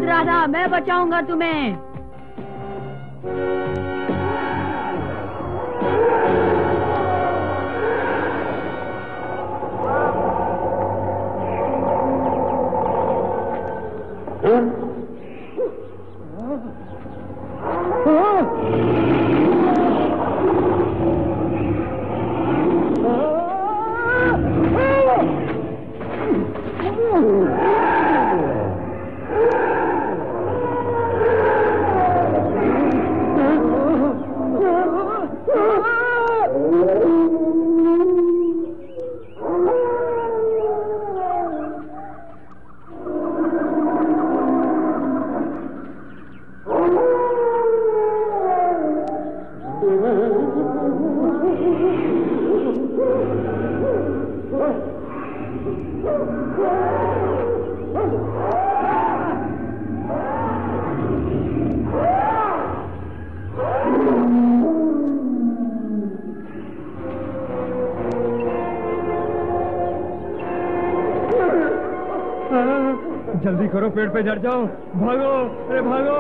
मत राधा, मैं बचाऊंगा तुम्हें। जल्दी करो, पेड़ पे चढ़ जाओ, भागो, अरे भागो।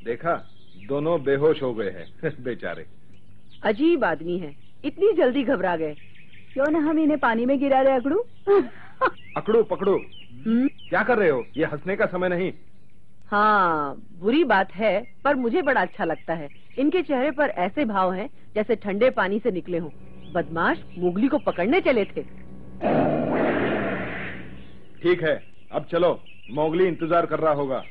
देखा, दोनों बेहोश हो गए हैं बेचारे। अजीब आदमी है, इतनी जल्दी घबरा गए। क्यों ना हम इन्हें पानी में गिरा दे अकड़ू। अकड़ू पकड़ू, क्या कर रहे हो? ये हंसने का समय नहीं। हाँ, बुरी बात है, पर मुझे बड़ा अच्छा लगता है। इनके चेहरे पर ऐसे भाव हैं जैसे ठंडे पानी से निकले हों। बदमाश मोगली को पकड़ने चले थे। ठीक है, अब चलो, मोगली इंतजार कर रहा होगा।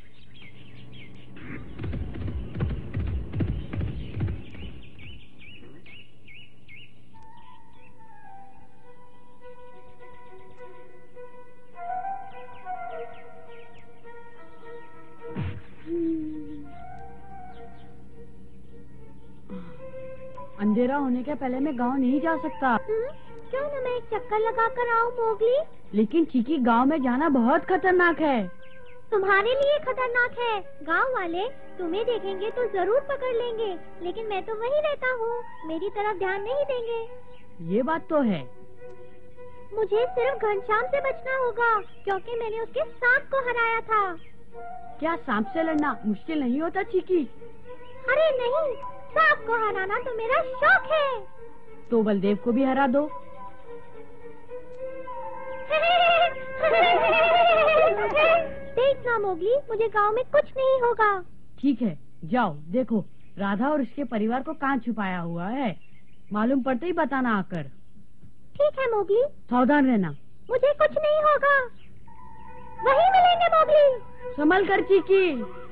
अंधेरा होने के पहले मैं गांव नहीं जा सकता। क्यों ना मैं एक चक्कर लगा कर आऊँ मोगली? लेकिन चीकी, गांव में जाना बहुत खतरनाक है। तुम्हारे लिए खतरनाक है। गांव वाले तुम्हें देखेंगे तो जरूर पकड़ लेंगे, लेकिन मैं तो वहीं रहता हूँ, मेरी तरफ ध्यान नहीं देंगे। ये बात तो है। मुझे सिर्फ घनश्याम से बचना होगा, क्योंकि मैंने उसके सांप को हराया था। क्या सांप से लड़ना मुश्किल नहीं होता चीकी? अरे नहीं, सांप को हराना तो मेरा शौक है। तो बलदेव को भी हरा दो। देखना मोगली, मुझे गांव में कुछ नहीं होगा। ठीक है, जाओ देखो, राधा और उसके परिवार को कहाँ छुपाया हुआ है। मालूम पड़ते ही बताना आकर। ठीक है मोगली। सावधान रहना। मुझे कुछ नहीं होगा, वहीं मिलेंगे मोगली। संभल कर चीकी।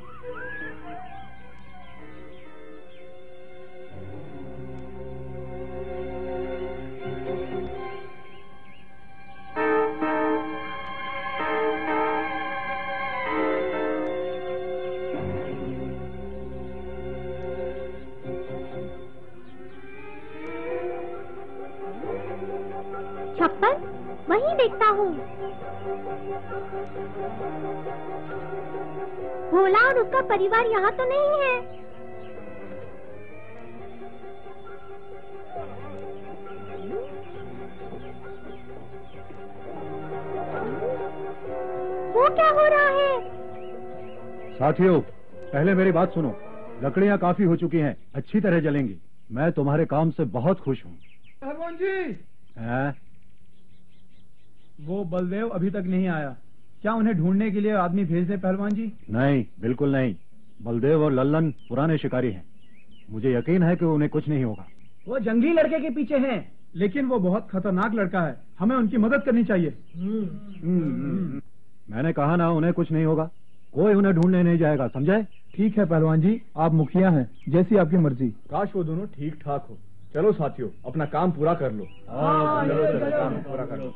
छप्पर वहीं देखता हूँ। भोला और उसका परिवार यहाँ तो नहीं है। वो क्या हो रहा है? साथियों, पहले मेरी बात सुनो। लकड़ियाँ काफी हो चुकी हैं, अच्छी तरह जलेंगी। मैं तुम्हारे काम से बहुत खुश हूँ। पहलवान जी, हैं? वो बलदेव अभी तक नहीं आया। क्या उन्हें ढूंढने के लिए आदमी भेज दे पहलवान जी? नहीं, बिल्कुल नहीं। बलदेव और लल्लन पुराने शिकारी हैं। मुझे यकीन है कि उन्हें कुछ नहीं होगा। वो जंगली लड़के के पीछे हैं, लेकिन वो बहुत खतरनाक लड़का है। हमें उनकी मदद करनी चाहिए। मैंने कहा ना, उन्हें कुछ नहीं होगा। कोई उन्हें ढूंढने नहीं जाएगा, समझे? ठीक है पहलवान जी, आप मुखिया हैं, जैसी आपकी मर्जी। काश वो दोनों ठीक ठाक हो। चलो साथियों, अपना काम पूरा कर लो। चलो काम पूरा कर लो।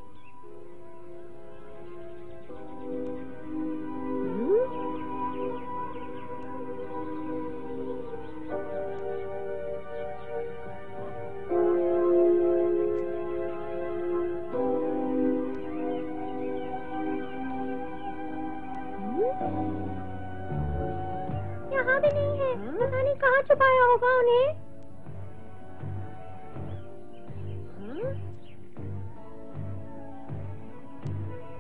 यहाँ भी नहीं है, पता नहीं कहाँ छुपाया होगा उन्हें।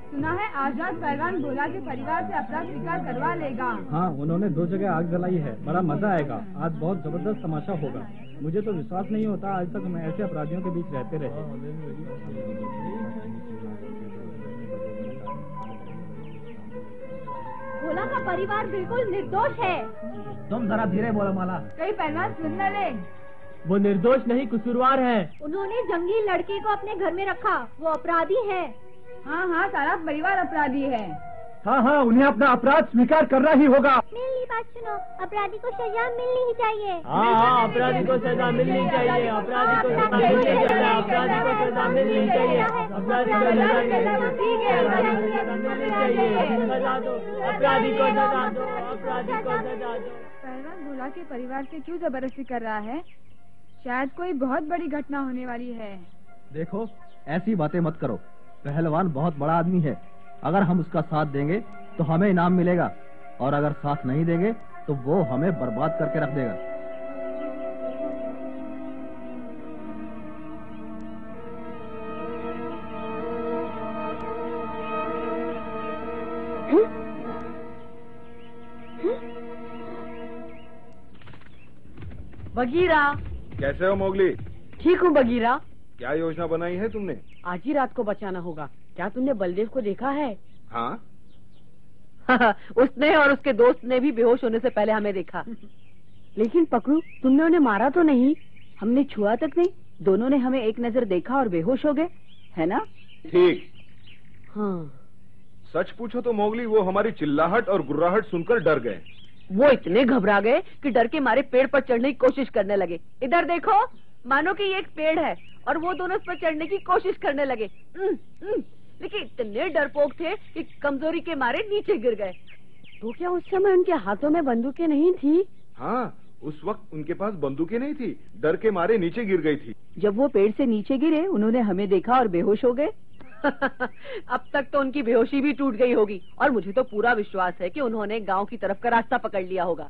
सुना है आज रात पहलवान भोला के परिवार से अपराध स्वीकार करवा लेगा। हाँ, उन्होंने 2 जगह आग जलाई है, बड़ा मजा आएगा। आज बहुत जबरदस्त तमाशा होगा। मुझे तो विश्वास नहीं होता आज तक हम ऐसे अपराधियों के बीच रहते रहे। भोला का परिवार बिल्कुल निर्दोष है। तुम जरा धीरे बोलो माला। कई पहलवान सुन न ले। वो निर्दोष नहीं, कसूरवार है। उन्होंने जंगली लड़के को अपने घर में रखा, वो अपराधी है। हाँ हाँ, सारा परिवार अपराधी है। हाँ हाँ, उन्हें अपना अपराध स्वीकार करना ही होगा। मेरी बात सुनो, अपराधी को सजा मिलनी ही चाहिए। हाँ, अपराधी को सजा मिलनी चाहिए। अपराधी को सजा मिलनी चाहिए। अपराधी को सजा मिलनी चाहिए। अपराधी को सजा मिलनी चाहिए। सजा दो, अपराधी को सजा दो, अपराधी को सजा दो। पहलवान भोला के परिवार से क्यों जबरदस्ती कर रहा है? शायद कोई बहुत बड़ी घटना होने वाली है। देखो, ऐसी बातें मत करो। पहलवान बहुत बड़ा आदमी है। अगर हम उसका साथ देंगे तो हमें इनाम मिलेगा, और अगर साथ नहीं देंगे तो वो हमें बर्बाद करके रख देगा। बगीरा, कैसे हो मोगली? ठीक हूँ बगीरा। क्या योजना बनाई है तुमने? आज ही रात को बचाना होगा। क्या तुमने बलदेव को देखा है? हाँ, उसने और उसके दोस्त ने भी बेहोश होने से पहले हमें देखा। लेकिन पकड़ू, तुमने उन्हें मारा तो नहीं? हमने छुआ तक नहीं। दोनों ने हमें एक नजर देखा और बेहोश हो गए, है ना? ठीक। हाँ। सच पूछो तो मोगली, वो हमारी चिल्लाहट और गुर्राहट सुनकर डर गए। वो इतने घबरा गए कि डर के मारे पेड़ पर चढ़ने की कोशिश करने लगे। इधर देखो, मानो कि ये एक पेड़ है और वो दोनों उस पर चढ़ने की कोशिश करने लगे। लेकिन इतने डरपोक थे कि कमजोरी के मारे नीचे गिर गए। तो क्या उस समय उनके हाथों में बंदूकें नहीं थी? हाँ, उस वक्त उनके पास बंदूकें नहीं थी, डर के मारे नीचे गिर गई थी। जब वो पेड़ से नीचे गिरे, उन्होंने हमें देखा और बेहोश हो गए। अब तक तो उनकी बेहोशी भी टूट गई होगी, और मुझे तो पूरा विश्वास है कि उन्होंने गांव की तरफ का रास्ता पकड़ लिया होगा।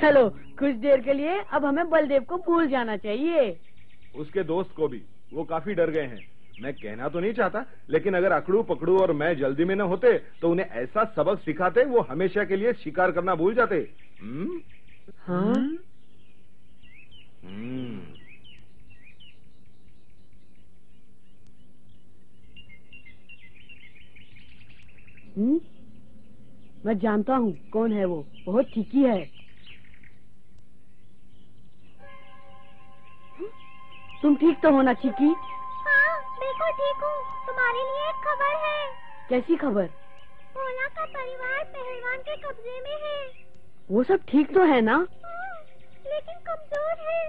चलो, कुछ देर के लिए अब हमें बलदेव को भूल जाना चाहिए। उसके दोस्त को भी, वो काफी डर गए हैं। मैं कहना तो नहीं चाहता, लेकिन अगर अकड़ू पकड़ू और मैं जल्दी में न होते तो उन्हें ऐसा सबक सिखाते वो हमेशा के लिए शिकार करना भूल जाते। हाँ? मैं जानता हूँ कौन है वो, बहुत ठीकी है। तुम ठीक तो हो ना चीकी? हाँ, बिल्कुल ठीक हूँ। तुम्हारे लिए एक खबर है। कैसी खबर? भोला का परिवार पहलवान के कब्जे में है। वो सब ठीक तो है ना? लेकिन कमजोर है।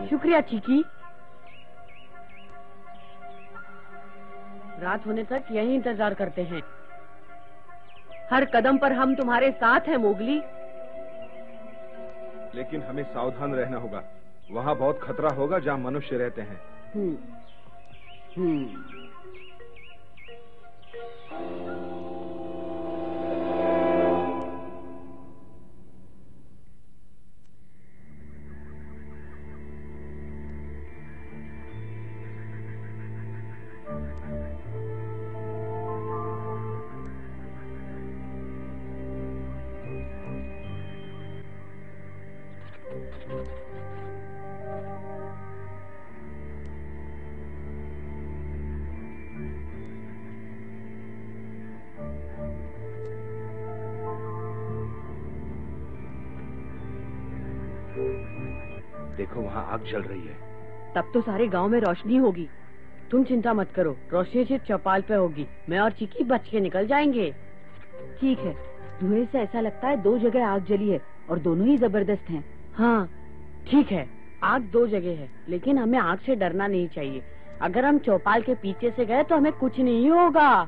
शुक्रिया चीकी। रात होने तक यही इंतजार करते हैं। हर कदम पर हम तुम्हारे साथ हैं मोगली। लेकिन हमें सावधान रहना होगा। वहाँ बहुत खतरा होगा जहाँ मनुष्य रहते हैं। देखो वहाँ आग जल रही है। तब तो सारे गांव में रोशनी होगी। तुम चिंता मत करो, रोशनी सिर्फ चौपाल पे होगी। मैं और चिकी बच के निकल जाएंगे। ठीक है, धुएं से ऐसा लगता है 2 जगह आग जली है और दोनों ही जबरदस्त हैं। हाँ ठीक है, आग 2 जगह है, लेकिन हमें आग से डरना नहीं चाहिए। अगर हम चौपाल के पीछे से गए तो हमें कुछ नहीं होगा। हाँ,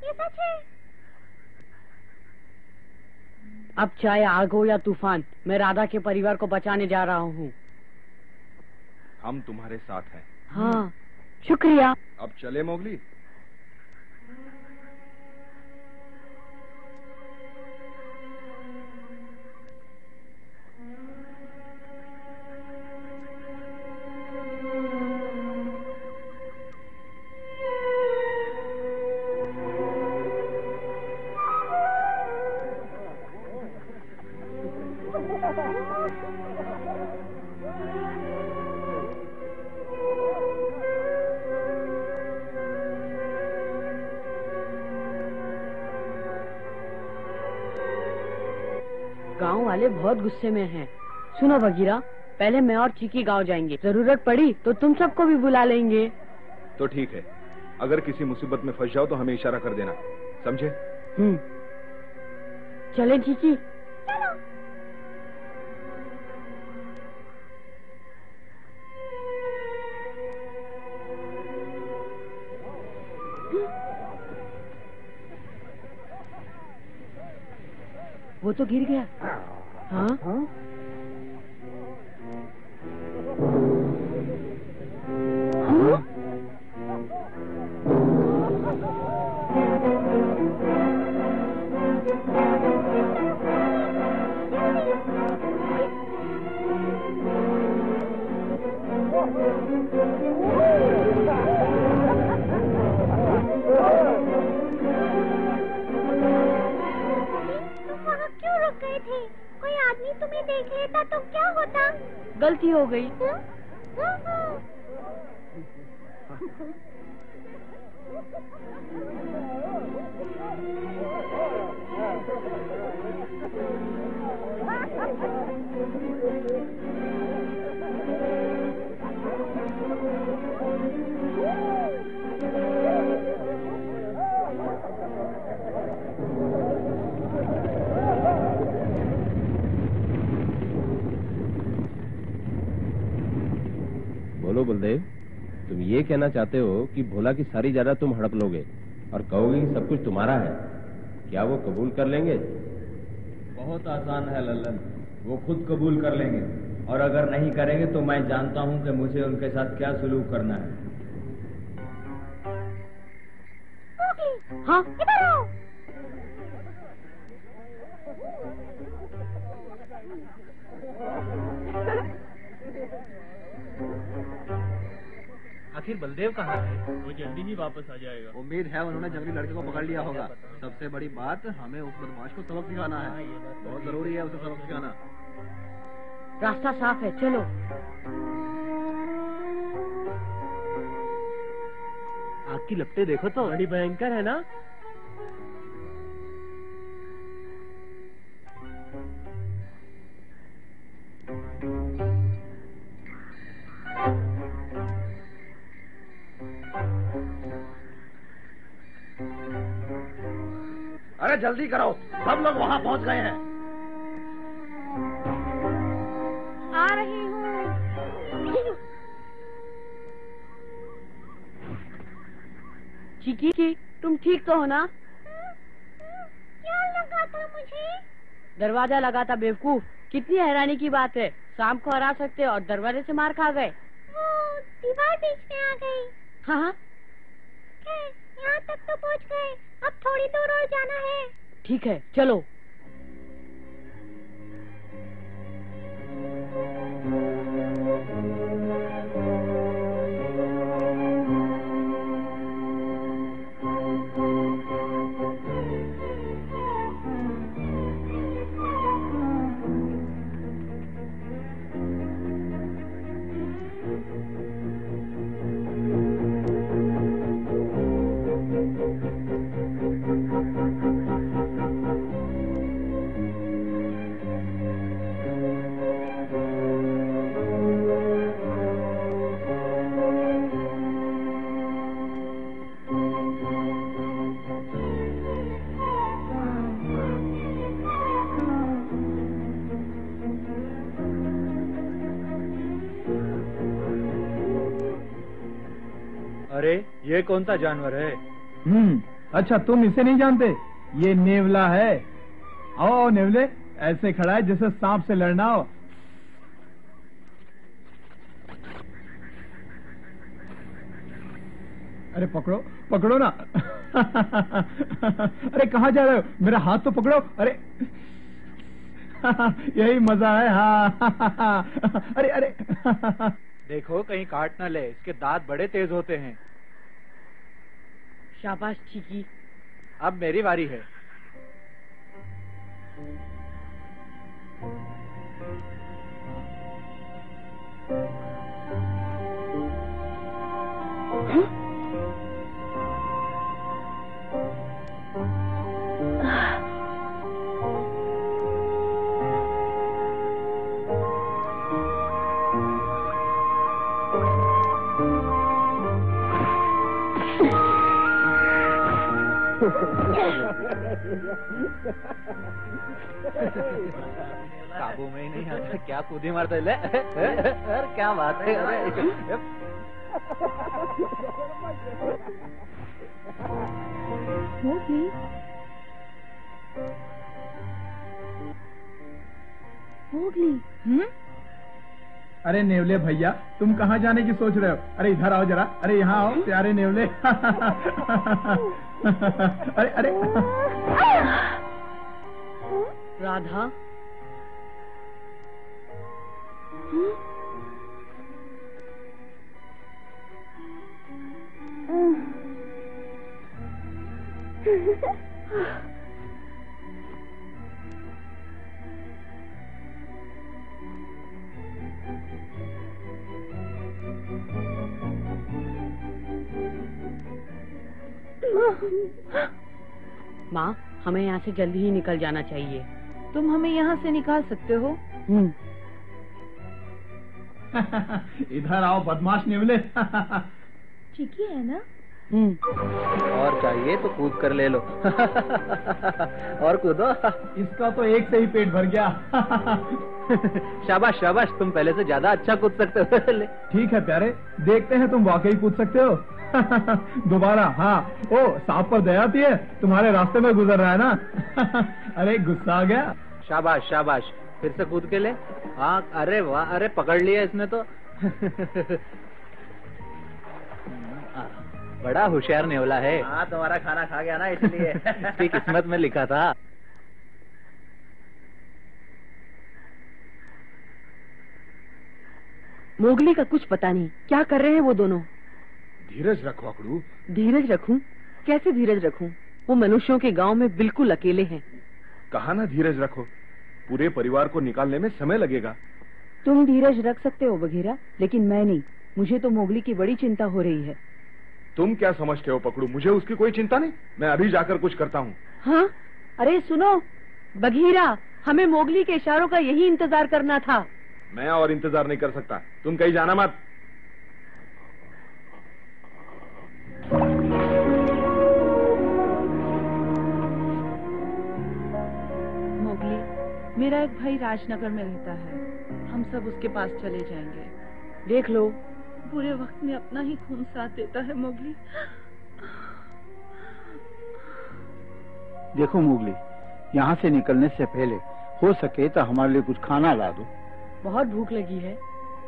ये सच है। अब चाहे आग हो या तूफान, मैं राधा के परिवार को बचाने जा रहा हूँ। हम तुम्हारे साथ हैं। हाँ, शुक्रिया। अब चले मोगली। गांव वाले बहुत गुस्से में हैं। सुनो बगीरा, पहले मैं और चिकी गांव जाएंगे। जरूरत पड़ी तो तुम सबको भी बुला लेंगे। तो ठीक है, अगर किसी मुसीबत में फंस जाओ तो हमें इशारा कर देना, समझे? चलें चिकी। वो तो गिर गया। हाँ? कोई आदमी तुम्हें देख लेता तो क्या होता? गलती हो गई। बोलो बलदेव, तुम ये कहना चाहते हो कि भोला की सारी जायदाद तुम हड़प लोगे और कहोगे कि सब कुछ तुम्हारा है। क्या वो कबूल कर लेंगे? बहुत आसान है लल्लन, वो खुद कबूल कर लेंगे, और अगर नहीं करेंगे तो मैं जानता हूँ कि मुझे उनके साथ क्या सलूक करना है। हाँ, इधर आओ। आखिर बलदेव कहाँ है? वो जल्दी ही वापस आ जाएगा। उम्मीद है उन्होंने जंगली लड़के को पकड़ लिया होगा। सबसे बड़ी बात, हमें उस बदमाश को सबक सिखाना है। बहुत जरूरी है उसे सबक सिखाना। रास्ता साफ है, चलो। आग की लपटें देखो तो बड़ी भयंकर है ना? अरे जल्दी करो, सब लोग वहाँ पहुँच गए हैं। आ रही हूँ। चिकी, तुम ठीक तो हो ना? क्या लगा था मुझे? दरवाजा लगा था बेवकूफ। कितनी हैरानी की बात है, शाम को हरा सकते और दरवाजे से मार खा गए। वो दीवार बीच में आ गई। हाँ, यहाँ तक तो पहुँच गए, अब थोड़ी दूर और जाना है। ठीक है, चलो। ये कौन सा जानवर है? अच्छा तुम इसे नहीं जानते? ये नेवला है। आओ नेवले, ऐसे खड़ा है जैसे सांप से लड़ना हो। अरे पकड़ो पकड़ो ना। अरे कहाँ जा रहे हो? मेरा हाथ तो पकड़ो। अरे यही मजा है। हाँ। अरे अरे देखो कहीं काट ना ले, इसके दांत बड़े तेज होते हैं। शाबाश चीकी। अब मेरी बारी है। काबू में ही नहीं आता, क्या कूदी मारता ले। अरे क्या बात है। अरे मोगली, मोगली। अरे नेवले भैया, तुम कहाँ जाने की सोच रहे हो? अरे इधर आओ जरा। अरे यहाँ आओ प्यारे नेवले। अरे अरे राधा, माँ, हमें यहाँ से जल्दी ही निकल जाना चाहिए। तुम हमें यहाँ से निकाल सकते हो? इधर आओ बदमाश नेवले। चिकी है ना? और चाहिए तो कूद कर ले लो। और कूदो। इसका तो एक से ही पेट भर गया। शाबाश शाबाश, तुम पहले से ज्यादा अच्छा कूद सकते हो। ठीक है प्यारे, देखते हैं तुम वाकई कूद सकते हो। दोबारा। हाँ। ओ, सांप पर दया आती है? तुम्हारे रास्ते में गुजर रहा है ना। अरे गुस्सा आ गया। शाबाश शाबाश, फिर से कूद के ले। हाँ, अरे वाह, अरे पकड़ लिया इसने तो। बड़ा होशियार नेवला है। हाँ, तुम्हारा खाना खा गया ना, इसलिए। इसकी किस्मत में लिखा था। मोगली का कुछ पता नहीं, क्या कर रहे हैं वो दोनों। धीरज रखो अकड़ू। धीरज रखूं? कैसे धीरज रखूं? वो मनुष्यों के गांव में बिल्कुल अकेले हैं। कहा ना धीरज रखो, पूरे परिवार को निकालने में समय लगेगा। तुम धीरज रख सकते हो बघीरा, लेकिन मैं नहीं। मुझे तो मोगली की बड़ी चिंता हो रही है। तुम क्या समझते हो पकड़ू? मुझे उसकी कोई चिंता नहीं। मैं अभी जाकर कुछ करता हूँ। हाँ? अरे सुनो बघीरा, हमें मोगली के इशारों का यही इंतजार करना था। मैं और इंतजार नहीं कर सकता, तुम कहीं जाना मत। मोगली, मेरा एक भाई राजनगर में रहता है। हम सब उसके पास चले जाएंगे। देख लो, बुरे वक्त में अपना ही खून साथ देता है मोगली। देखो मोगली, यहाँ से निकलने से पहले हो सके तो हमारे लिए कुछ खाना ला दो। बहुत भूख लगी है।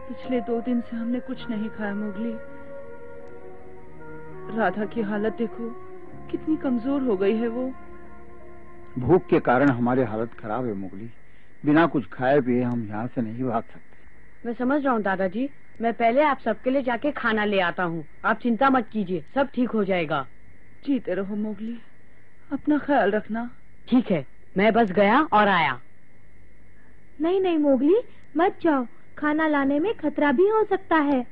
पिछले 2 दिन से हमने कुछ नहीं खाया मोगली। राधा की हालत देखो, कितनी कमजोर हो गई है वो। भूख के कारण हमारी हालत खराब है मोगली। बिना कुछ खाए पिए हम यहाँ से नहीं भाग सकते। मैं समझ रहा हूँ दादाजी, मैं पहले आप सबके लिए जाके खाना ले आता हूँ। आप चिंता मत कीजिए, सब ठीक हो जाएगा। जीते रहो मोगली, अपना ख्याल रखना। ठीक है, मैं बस गया और आया। नहीं नहीं मोगली, मत जाओ, खाना लाने में खतरा भी हो सकता है।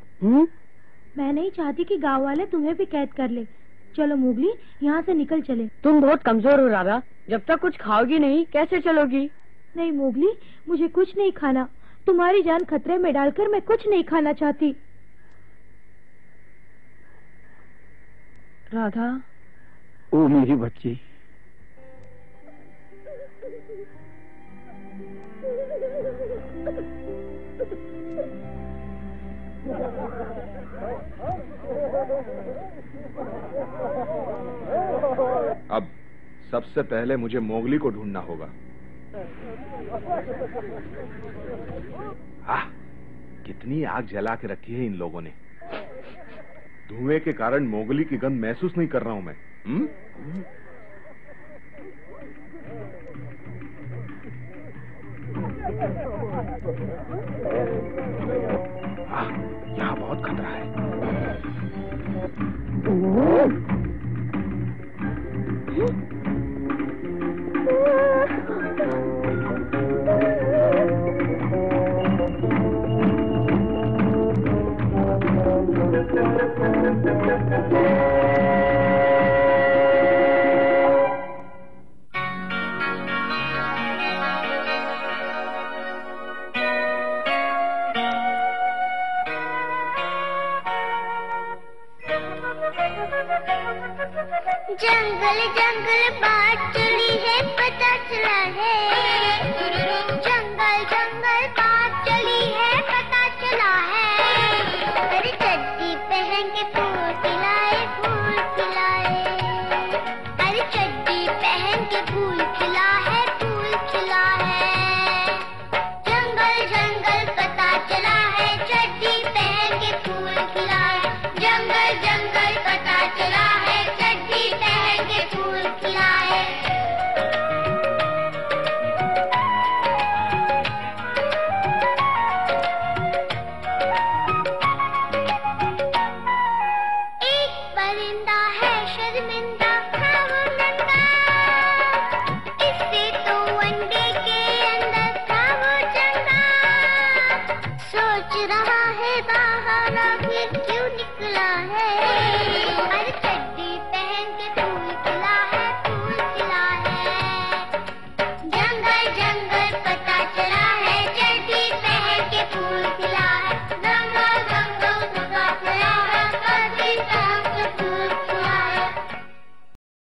मैं नहीं चाहती कि गांव वाले तुम्हें भी कैद कर ले। चलो मोगली, यहाँ से निकल चले। तुम बहुत कमजोर हो राधा, जब तक कुछ खाओगी नहीं कैसे चलोगी? नहीं मोगली, मुझे कुछ नहीं खाना। तुम्हारी जान खतरे में डालकर मैं कुछ नहीं खाना चाहती। राधा, ओ मेरी बच्ची। सबसे पहले मुझे मोगली को ढूंढना होगा। कितनी आग जला के रखी है इन लोगों ने। धुएं के कारण मोगली की गंध महसूस नहीं कर रहा हूं मैं। यहाँ बहुत खतरा है। जंगल जंगल बात चली है पता चला है। जंगल जंगल बात चली है पता चला है। अरे चड्डी पहन के फूल खिलाए फूल खिलाए। अरे चड्डी पहन के फूल खिला है फूल खिला है। जंगल जंगल पता चला है चड्डी पहन के फूल खिलाए। जंगल जंगल पता चला है चड्डी पहन के फूल खिलाए। एक परिंदा है शर्मिंदा था वो नंगा। इससे तो अंडे के अंदर था वो चंगा। सोच रहा है बाहर आखिर क्यों निकला है।